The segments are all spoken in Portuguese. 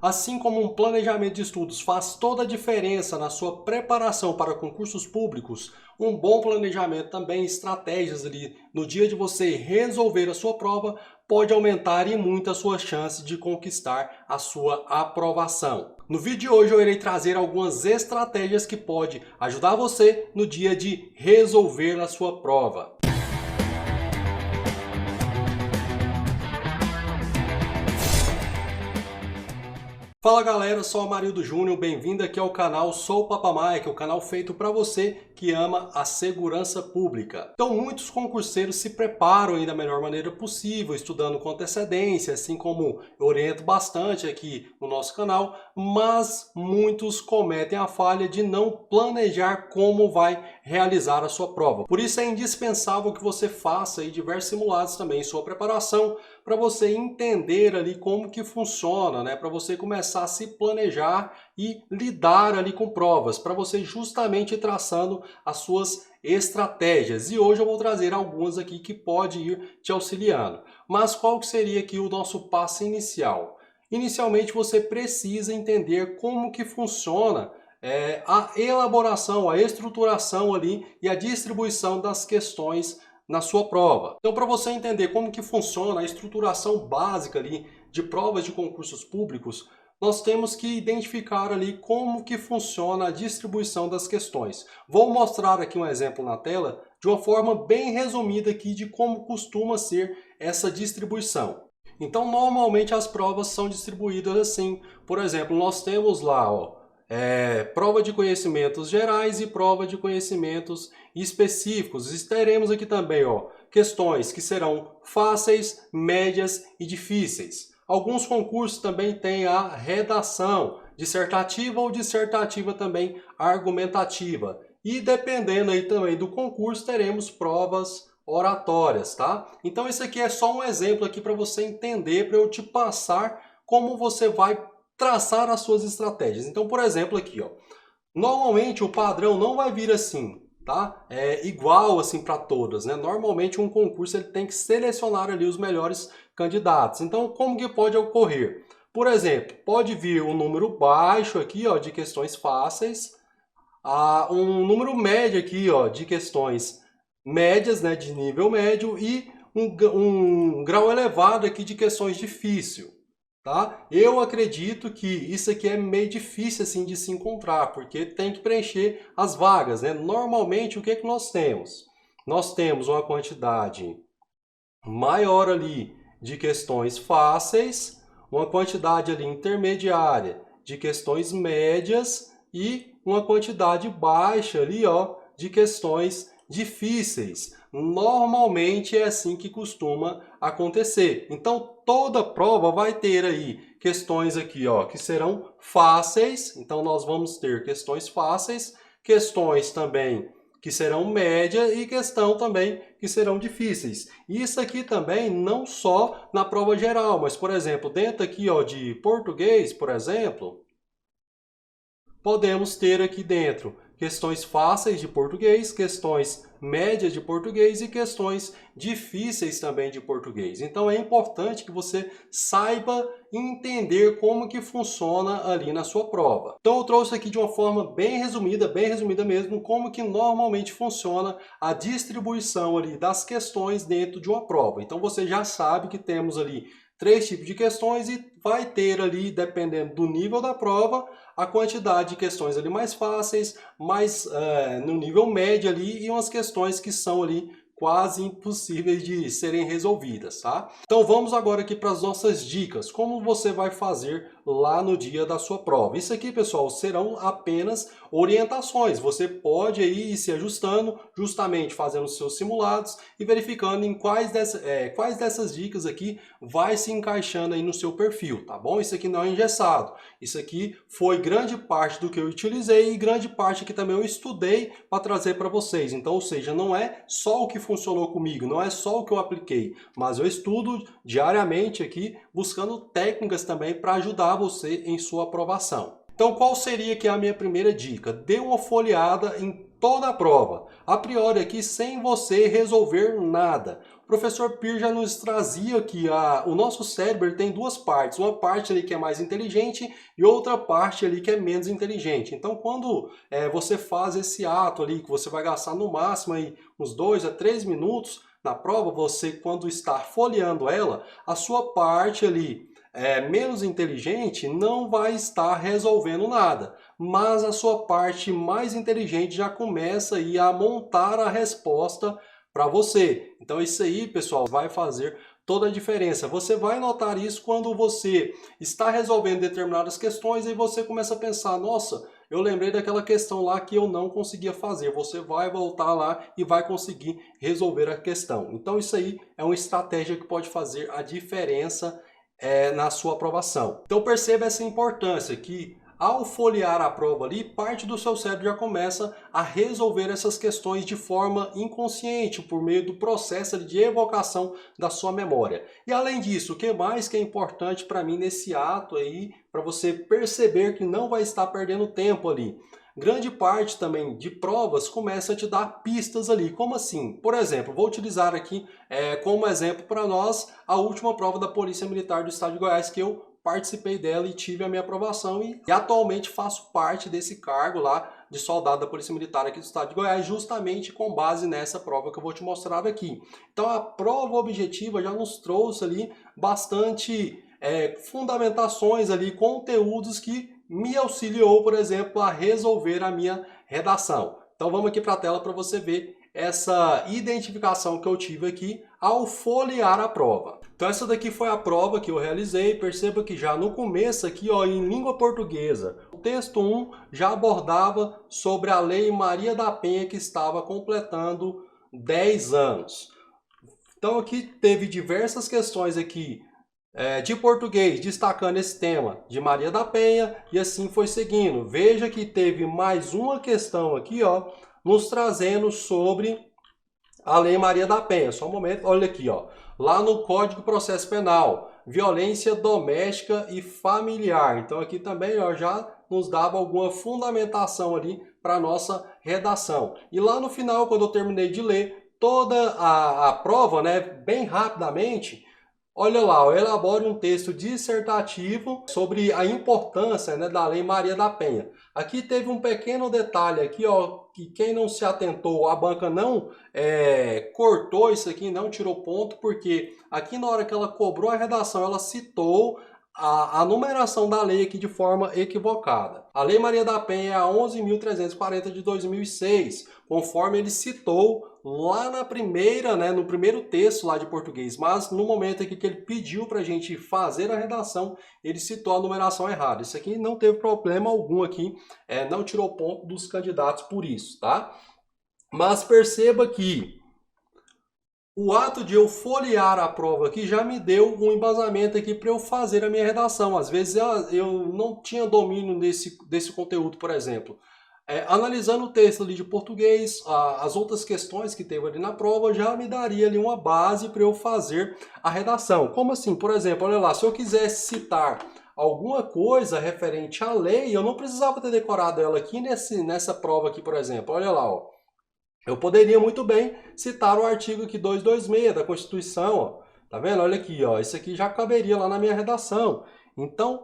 Assim como um planejamento de estudos faz toda a diferença na sua preparação para concursos públicos, um bom planejamento também, estratégias ali no dia de você resolver a sua prova, pode aumentar e muito a sua chance de conquistar a sua aprovação. No vídeo de hoje eu irei trazer algumas estratégias que podem ajudar você no dia de resolver a sua prova. Fala galera, eu sou o Amarildo Júnior, bem-vindo aqui ao canal Sou o Papa Mike, o canal feito para você que ama a segurança pública. Então muitos concurseiros se preparam aí da melhor maneira possível, estudando com antecedência, assim como eu oriento bastante aqui no nosso canal, mas muitos cometem a falha de não planejar como vai realizar a sua prova. Por isso é indispensável que você faça aí diversos simulados também em sua preparação, para você entender ali como que funciona, né? Para você começar a se planejar e lidar ali com provas, para você justamente ir traçando as suas estratégias. E hoje eu vou trazer algumas aqui que pode ir te auxiliando. Mas qual que seria aqui o nosso passo inicial? Inicialmente você precisa entender como que funciona a elaboração, a estruturação ali e a distribuição das questões na sua prova. Então, para você entender como que funciona a estruturação básica ali de provas de concursos públicos, nós temos que identificar ali como que funciona a distribuição das questões. Vou mostrar aqui um exemplo na tela de uma forma bem resumida aqui de como costuma ser essa distribuição. Então, normalmente as provas são distribuídas assim. Por exemplo, nós temos lá, prova de conhecimentos gerais e prova de conhecimentos específicos. E teremos aqui também questões que serão fáceis, médias e difíceis. Alguns concursos também têm a redação dissertativa ou dissertativa também argumentativa. E dependendo aí também do concurso, teremos provas oratórias, tá? Então esse aqui é só um exemplo aqui para você entender, para eu te passar como você vai traçar as suas estratégias. Então, por exemplo, aqui, normalmente o padrão não vai vir assim, tá? É igual assim para todas, né? Normalmente um concurso ele tem que selecionar ali os melhores candidatos. Então, como que pode ocorrer? Por exemplo, pode vir um número baixo aqui, de questões fáceis, um número médio aqui, de questões médias, né, de nível médio e um grau elevado aqui de questões difíceis. Tá? Eu acredito que isso aqui é meio difícil assim de se encontrar, porque tem que preencher as vagas, né? Normalmente o que que nós temos? Nós temos uma quantidade maior ali de questões fáceis, uma quantidade ali intermediária de questões médias e uma quantidade baixa ali, de questões difíceis. Normalmente é assim que costuma acontecer. Então toda prova vai ter aí questões aqui, que serão fáceis. Então nós vamos ter questões fáceis, questões também que serão médias e questão também que serão difíceis. Isso aqui também não só na prova geral, mas por exemplo, dentro aqui, de português, por exemplo, podemos ter aqui dentro questões fáceis de português, questões médias de português e questões difíceis também de português. Então é importante que você saiba entender como que funciona ali na sua prova. Então eu trouxe aqui de uma forma bem resumida mesmo, como que normalmente funciona a distribuição ali das questões dentro de uma prova. Então você já sabe que temos ali 3 tipos de questões e vai ter ali, dependendo do nível da prova, a quantidade de questões ali mais fáceis, mais no nível médio ali e umas questões que são ali quase impossíveis de serem resolvidas, tá? Então vamos agora aqui para as nossas dicas, como você vai fazer lá no dia da sua prova. Isso aqui, pessoal, serão apenas orientações. Você pode aí ir se ajustando, justamente fazendo os seus simulados e verificando em quais dessas dicas aqui vai se encaixando aí no seu perfil, tá bom? Isso aqui não é engessado. Isso aqui foi grande parte do que eu utilizei e grande parte que também eu estudei para trazer para vocês. Então, ou seja, não é só o que funcionou comigo, não é só o que eu apliquei, mas eu estudo diariamente aqui, buscando técnicas também para ajudar você em sua aprovação. Então, qual seria que é a minha primeira dica? Dê uma folheada em toda a prova, a priori aqui sem você resolver nada. O professor Peer já nos trazia que o nosso cérebro tem duas partes, uma parte ali que é mais inteligente e outra parte ali que é menos inteligente. Então quando você faz esse ato ali, que você vai gastar no máximo aí uns 2 a 3 minutos na prova, você quando está folheando ela, a sua parte ali menos inteligente não vai estar resolvendo nada, mas a sua parte mais inteligente já começa aí a montar a resposta para você. Então isso aí, pessoal, vai fazer toda a diferença. Você vai notar isso quando você está resolvendo determinadas questões e você começa a pensar, nossa, eu lembrei daquela questão lá que eu não conseguia fazer. Você vai voltar lá e vai conseguir resolver a questão. Então isso aí é uma estratégia que pode fazer a diferença na sua aprovação. Então perceba essa importância que ao folhear a prova ali, parte do seu cérebro já começa a resolver essas questões de forma inconsciente, por meio do processo de evocação da sua memória. E além disso, o que mais que é importante para mim nesse ato aí, para você perceber que não vai estar perdendo tempo ali? Grande parte também de provas começa a te dar pistas ali. Como assim? Por exemplo, vou utilizar aqui como exemplo para nós a última prova da Polícia Militar do Estado de Goiás, que eu participei dela e tive a minha aprovação e atualmente faço parte desse cargo lá de soldado da Polícia Militar aqui do Estado de Goiás, justamente com base nessa prova que eu vou te mostrar aqui. Então a prova objetiva já nos trouxe ali bastante fundamentações ali, conteúdos que me auxiliou, por exemplo, a resolver a minha redação. Então vamos aqui para a tela para você ver essa identificação que eu tive aqui ao folhear a prova. Então essa daqui foi a prova que eu realizei. Perceba que já no começo aqui, ó, em língua portuguesa, o texto 1 já abordava sobre a Lei Maria da Penha, que estava completando 10 anos. Então aqui teve diversas questões aqui de português, destacando esse tema de Maria da Penha, e assim foi seguindo. Veja que teve mais uma questão aqui, ó, nos trazendo sobre a Lei Maria da Penha. Só um momento, olha aqui, ó. Lá no Código de Processo Penal, violência doméstica e familiar. Então aqui também, ó, já nos dava alguma fundamentação ali para nossa redação. E lá no final, quando eu terminei de ler toda a prova, né, bem rapidamente, olha lá, eu elaboro um texto dissertativo sobre a importância, né, da Lei Maria da Penha. Aqui teve um pequeno detalhe aqui, ó, que quem não se atentou, a banca não cortou isso aqui, não tirou ponto, porque aqui na hora que ela cobrou a redação, ela citou a numeração da lei aqui de forma equivocada. A Lei Maria da Penha é a 11.340 de 2006, conforme ele citou lá na primeira, né, no primeiro texto lá de português, mas no momento aqui que ele pediu para a gente fazer a redação, ele citou a numeração errada. Isso aqui não teve problema algum aqui, não tirou ponto dos candidatos por isso, tá? Mas perceba que o ato de eu folhear a prova aqui já me deu um embasamento aqui para eu fazer a minha redação. Às vezes eu não tinha domínio desse conteúdo, por exemplo. Analisando o texto ali de português, as outras questões que teve ali na prova já me daria ali uma base para eu fazer a redação. Como assim? Por exemplo, olha lá, se eu quisesse citar alguma coisa referente à lei, eu não precisava ter decorado ela aqui nessa prova aqui, por exemplo. Olha lá, ó. Eu poderia muito bem citar o artigo aqui 226 da Constituição, ó. Tá vendo? Olha aqui, ó. Isso aqui já caberia lá na minha redação. Então,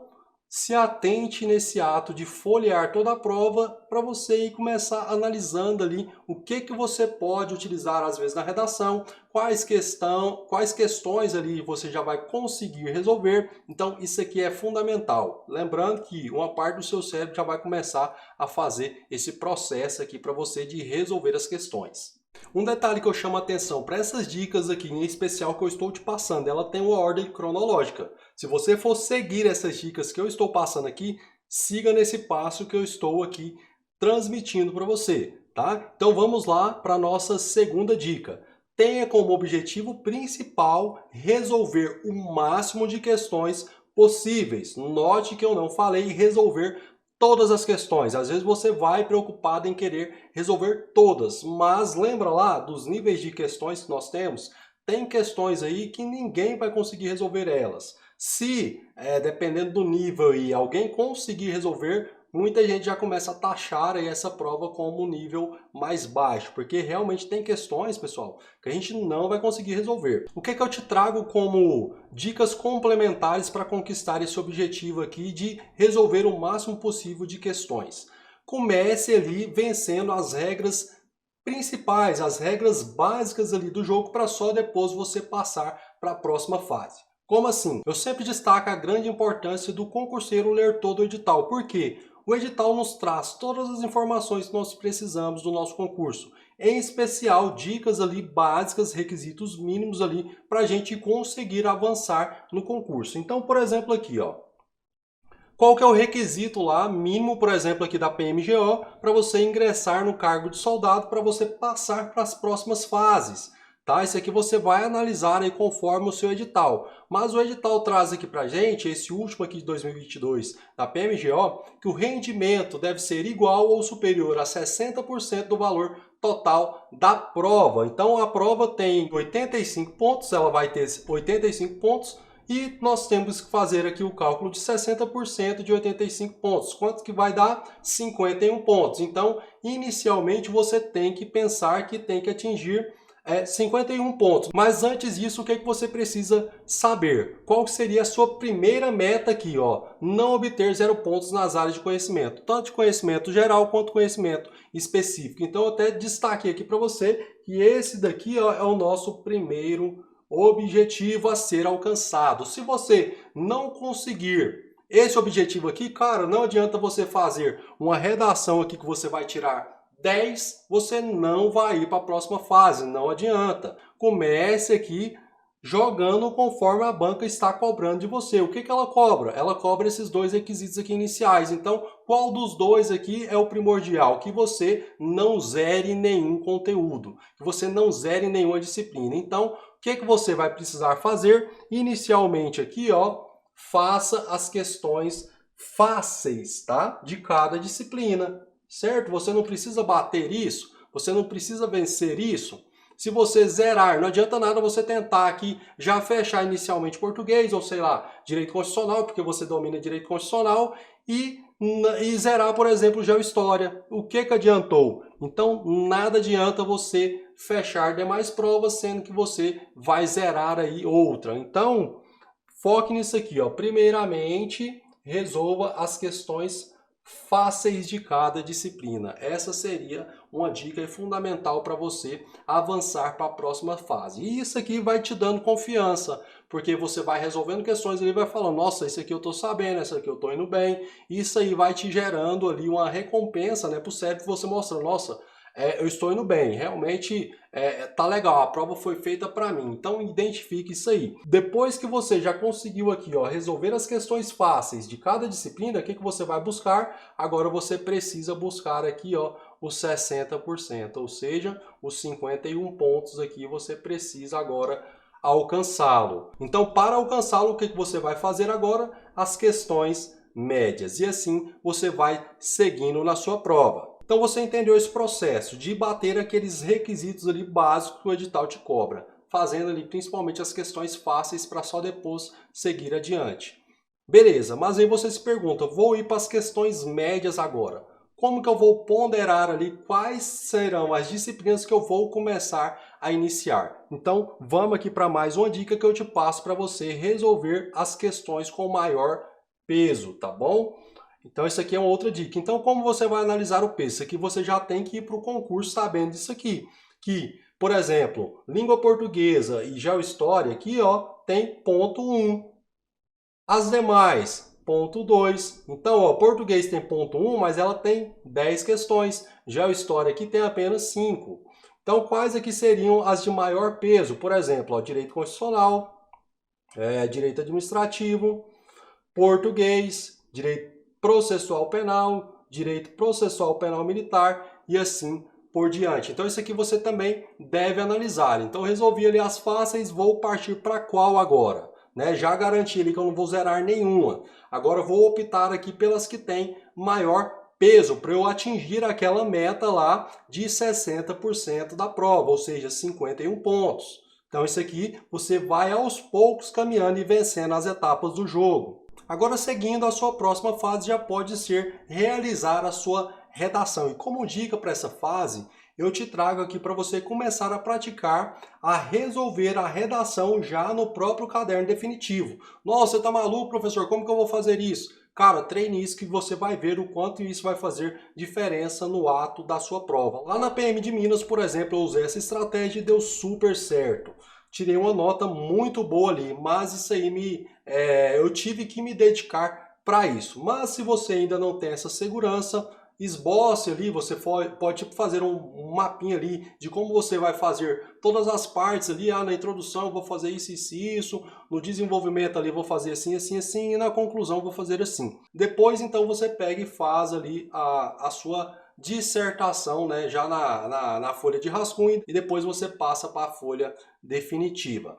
se atente nesse ato de folhear toda a prova para você ir começar analisando ali o que você pode utilizar às vezes na redação, quais questões ali você já vai conseguir resolver. Então isso aqui é fundamental. Lembrando que uma parte do seu cérebro já vai começar a fazer esse processo aqui para você de resolver as questões. Um detalhe que eu chamo a atenção para essas dicas aqui, em especial que eu estou te passando, ela tem uma ordem cronológica. Se você for seguir essas dicas que eu estou passando aqui, siga nesse passo que eu estou aqui transmitindo para você, tá? Então vamos lá para a nossa segunda dica. Tenha como objetivo principal resolver o máximo de questões possíveis. Note que eu não falei resolver todas as questões. Às vezes você vai preocupado em querer resolver todas, mas lembra lá dos níveis de questões que nós temos? Tem questões aí que ninguém vai conseguir resolver elas. Se, dependendo do nível, e alguém conseguir resolver, muita gente já começa a taxar aí essa prova como um nível mais baixo, porque realmente tem questões, pessoal, que a gente não vai conseguir resolver. O que eu te trago como dicas complementares para conquistar esse objetivo aqui de resolver o máximo possível de questões? Comece ali vencendo as regras principais, as regras básicas ali do jogo, para só depois você passar para a próxima fase. Como assim? Eu sempre destaco a grande importância do concurseiro ler todo o edital. Por quê? O edital nos traz todas as informações que nós precisamos do nosso concurso. Em especial, dicas ali básicas, requisitos mínimos ali para a gente conseguir avançar no concurso. Então, por exemplo, aqui, ó. Qual que é o requisito lá, mínimo, por exemplo, aqui da PMGO, para você ingressar no cargo de soldado, para você passar para as próximas fases? Tá? Isso aqui você vai analisar aí conforme o seu edital. Mas o edital traz aqui para gente, esse último aqui de 2022 da PMGO, que o rendimento deve ser igual ou superior a 60% do valor total da prova. Então a prova tem 85 pontos, ela vai ter 85 pontos, e nós temos que fazer aqui o cálculo de 60% de 85 pontos. Quanto que vai dar? 51 pontos. Então, inicialmente, você tem que pensar que tem que atingir 51 pontos. Mas antes disso, o que você precisa saber? Qual seria a sua primeira meta aqui? Ó? Não obter 0 pontos nas áreas de conhecimento. Tanto de conhecimento geral quanto conhecimento específico. Então, eu até destaquei aqui para você que esse daqui ó, é o nosso primeiro objetivo a ser alcançado. Se você não conseguir esse objetivo aqui, cara, não adianta você fazer uma redação aqui que você vai tirar 10, você não vai ir para a próxima fase, não adianta. Comece aqui jogando conforme a banca está cobrando de você. O que ela cobra? Ela cobra esses dois requisitos aqui iniciais. Então, qual dos dois aqui é o primordial? Que você não zere nenhum conteúdo, que você não zere nenhuma disciplina. Então, o que você vai precisar fazer? Inicialmente aqui, ó, faça as questões fáceis, tá? De cada disciplina, certo? Você não precisa bater isso, você não precisa vencer isso. Se você zerar, não adianta nada você tentar aqui já fechar inicialmente português, ou sei lá, direito constitucional, porque você domina direito constitucional, e zerar, por exemplo, geohistória. O que adiantou? Então, nada adianta você fechar demais provas, sendo que você vai zerar aí outra. Então, foque nisso aqui, ó. Primeiramente, resolva as questões fáceis de cada disciplina. Essa seria uma dica fundamental para você avançar para a próxima fase. E isso aqui vai te dando confiança, porque você vai resolvendo questões e vai falando, nossa, isso aqui eu estou sabendo, isso aqui eu estou indo bem. Isso aí vai te gerando ali uma recompensa, né, para o cérebro, você mostrando, nossa, eu estou indo bem, realmente tá legal, a prova foi feita para mim. Então identifique isso aí. Depois que você já conseguiu aqui, ó, resolver as questões fáceis de cada disciplina, o que você vai buscar? Agora você precisa buscar aqui, ó, os 60%, ou seja, os 51 pontos aqui você precisa agora alcançá-lo. Então, para alcançá-lo, o que você vai fazer agora? As questões médias. E assim você vai seguindo na sua prova. Então você entendeu esse processo de bater aqueles requisitos ali básicos que o edital te cobra, fazendo ali principalmente as questões fáceis para só depois seguir adiante. Beleza, mas aí você se pergunta, vou ir para as questões médias agora. Como que eu vou ponderar ali quais serão as disciplinas que eu vou começar a iniciar? Então vamos aqui para mais uma dica que eu te passo para você resolver as questões com maior peso, tá bom? Então isso aqui é uma outra dica. Então como você vai analisar o peso? Isso aqui você já tem que ir para o concurso sabendo disso aqui. Que, por exemplo, língua portuguesa e geohistória aqui, ó, tem ponto 1. As demais, ponto 2. Então, ó, português tem ponto 1, mas ela tem 10 questões. Geohistória aqui tem apenas 5. Então quais aqui seriam as de maior peso? Por exemplo, ó, direito constitucional, direito administrativo, português, direito processual penal, direito processual penal militar e assim por diante. Então isso aqui você também deve analisar. Então resolvi ali as fáceis, vou partir para qual agora? Né? Já garanti ali que eu não vou zerar nenhuma. Agora vou optar aqui pelas que têm maior peso para eu atingir aquela meta lá de 60% da prova, ou seja, 51 pontos. Então isso aqui você vai aos poucos caminhando e vencendo as etapas do jogo. Agora, seguindo, a sua próxima fase já pode ser realizar a sua redação. E como dica para essa fase, eu te trago aqui para você começar a praticar, a resolver a redação já no próprio caderno definitivo. Nossa, você tá maluco, professor? Como que eu vou fazer isso? Cara, treine isso que você vai ver o quanto isso vai fazer diferença no ato da sua prova. Lá na PM de Minas, por exemplo, eu usei essa estratégia e deu super certo. Tirei uma nota muito boa ali, mas isso aí eu tive que me dedicar para isso. Mas se você ainda não tem essa segurança, esboce ali, você pode fazer um mapinha ali de como você vai fazer todas as partes ali, na introdução eu vou fazer isso, isso e isso, no desenvolvimento ali vou fazer assim, assim, assim, e na conclusão eu vou fazer assim. Depois então você pega e faz ali a sua dissertação, né, já na folha de rascunho, e depois você passa para a folha definitiva.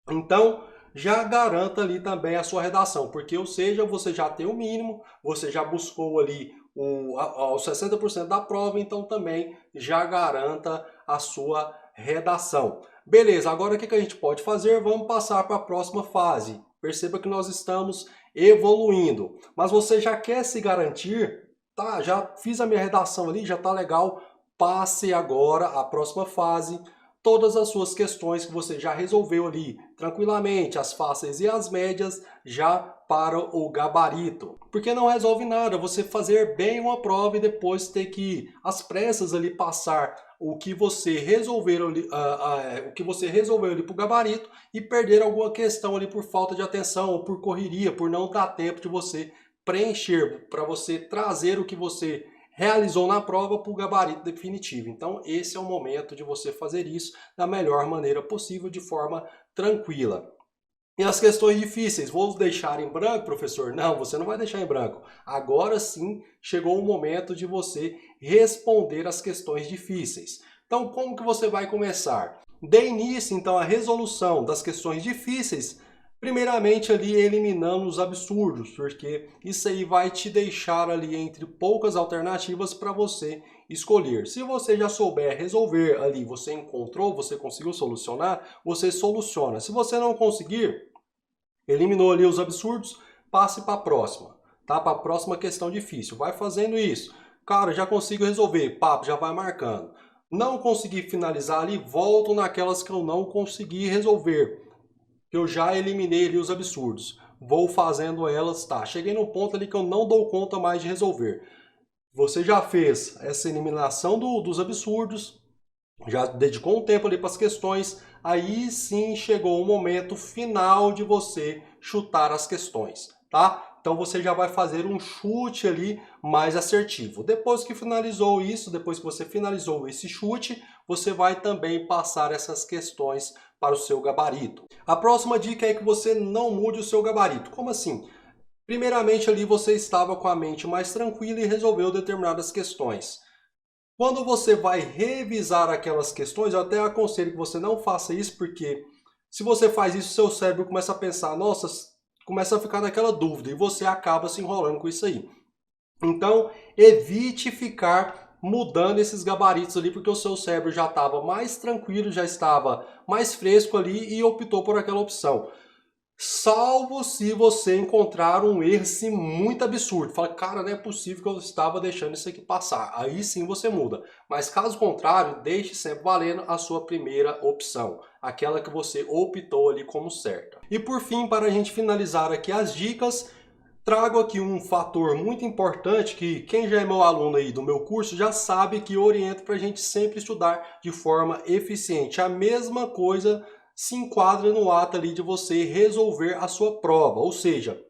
Então, já garanta ali também a sua redação, porque, ou seja, você já tem o mínimo, você já buscou ali os 60% da prova, então também já garanta a sua redação. Beleza, agora o que a gente pode fazer? Vamos passar para a próxima fase. Perceba que nós estamos evoluindo, mas você já quer se garantir, tá? Já fiz a minha redação ali, já tá legal. Passe agora a próxima fase, todas as suas questões que você já resolveu ali tranquilamente, as fáceis e as médias, já para o gabarito. Porque não resolve nada você fazer bem uma prova e depois ter que, às pressas ali, passar o que você resolveu ali, para o gabarito e perder alguma questão ali por falta de atenção ou por correria, por não dar tempo de você preencher, para você trazer o que você realizou na prova para o gabarito definitivo. Então esse é o momento de você fazer isso da melhor maneira possível, de forma tranquila. E as questões difíceis, vou deixar em branco, professor? Não, você não vai deixar em branco. Agora sim chegou o momento de você responder as questões difíceis. Então como que você vai começar? Dê início então à resolução das questões difíceis, primeiramente ali eliminando os absurdos, porque isso aí vai te deixar ali entre poucas alternativas para você escolher. Se você já souber resolver ali, você encontrou, você conseguiu solucionar, você soluciona. Se você não conseguir, eliminou ali os absurdos, passe para a próxima, tá? Para a próxima questão difícil. Vai fazendo isso. Cara, já consigo resolver, papo, já vai marcando. Não consegui finalizar ali, volto naquelas que eu não consegui resolver. Eu já eliminei ali os absurdos. Vou fazendo elas, tá? Cheguei no ponto ali que eu não dou conta mais de resolver. Você já fez essa eliminação dos absurdos, já dedicou um tempo ali para as questões, aí sim chegou o momento final de você chutar as questões, tá? Então você já vai fazer um chute ali mais assertivo. Depois que finalizou isso, depois que você finalizou esse chute, você vai também passar essas questões para o seu gabarito. A próxima dica é que você não mude o seu gabarito. Como assim? Primeiramente ali você estava com a mente mais tranquila e resolveu determinadas questões. Quando você vai revisar aquelas questões, eu até aconselho que você não faça isso, porque se você faz isso, seu cérebro começa a pensar, nossa, começa a ficar naquela dúvida e você acaba se enrolando com isso aí. Então, evite ficar mudando esses gabaritos ali, porque o seu cérebro já estava mais tranquilo, já estava mais fresco ali e optou por aquela opção. Salvo se você encontrar um erro assim, muito absurdo. Fala, cara, não é possível que eu estava deixando isso aqui passar. Aí sim você muda. Mas caso contrário, deixe sempre valendo a sua primeira opção. Aquela que você optou ali como certa. E por fim, para a gente finalizar aqui as dicas, trago aqui um fator muito importante que quem já é meu aluno aí do meu curso já sabe que eu oriento para a gente sempre estudar de forma eficiente. A mesma coisa se enquadra no ato ali de você resolver a sua prova, ou seja,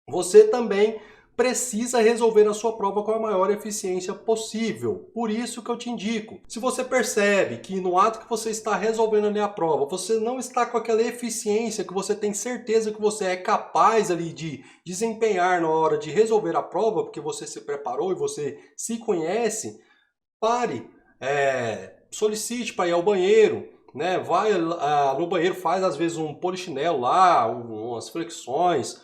você também precisa resolver a sua prova com a maior eficiência possível. Por isso que eu te indico. Se você percebe que no ato que você está resolvendo ali a prova, você não está com aquela eficiência que você tem certeza que você é capaz ali de desempenhar na hora de resolver a prova, porque você se preparou e você se conhece, pare, solicite para ir ao banheiro, né? Vai no banheiro, faz às vezes um polichinelo lá, umas flexões.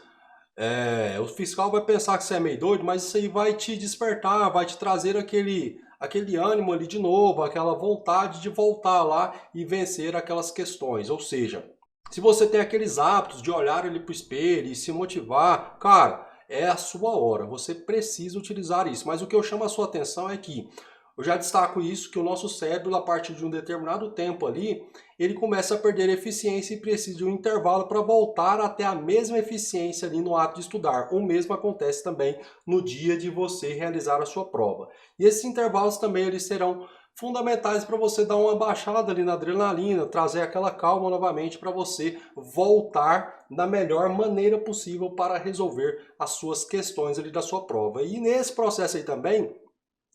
O fiscal vai pensar que você é meio doido, mas isso aí vai te despertar, vai te trazer aquele ânimo ali de novo, aquela vontade de voltar lá e vencer aquelas questões. Ou seja, Se você tem aqueles hábitos de olhar ali para o espelho e se motivar, cara, é a sua hora, você precisa utilizar isso. Mas o que eu chamo a sua atenção é que, eu já destaco isso, que o nosso cérebro, a partir de um determinado tempo ali, ele começa a perder eficiência e precisa de um intervalo para voltar até a mesma eficiência ali no ato de estudar. O mesmo acontece também no dia de você realizar a sua prova. E esses intervalos também eles serão fundamentais para você dar uma baixada ali na adrenalina, trazer aquela calma novamente para você voltar da melhor maneira possível para resolver as suas questões ali da sua prova. E nesse processo aí também,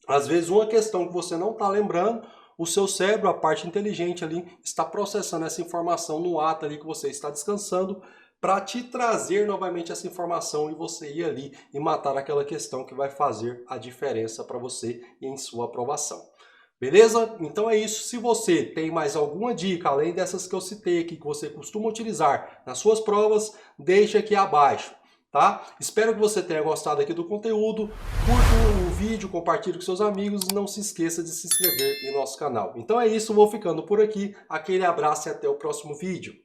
às vezes uma questão que você não está lembrando, o seu cérebro, a parte inteligente ali, está processando essa informação no ato ali que você está descansando para te trazer novamente essa informação e você ir ali e matar aquela questão que vai fazer a diferença para você e em sua aprovação. Beleza? Então é isso. Se você tem mais alguma dica, além dessas que eu citei aqui, que você costuma utilizar nas suas provas, deixe aqui abaixo, tá? Espero que você tenha gostado aqui do conteúdo. Curta o vídeo, compartilhe com seus amigos e não se esqueça de se inscrever em nosso canal. Então é isso, vou ficando por aqui. Aquele abraço e até o próximo vídeo.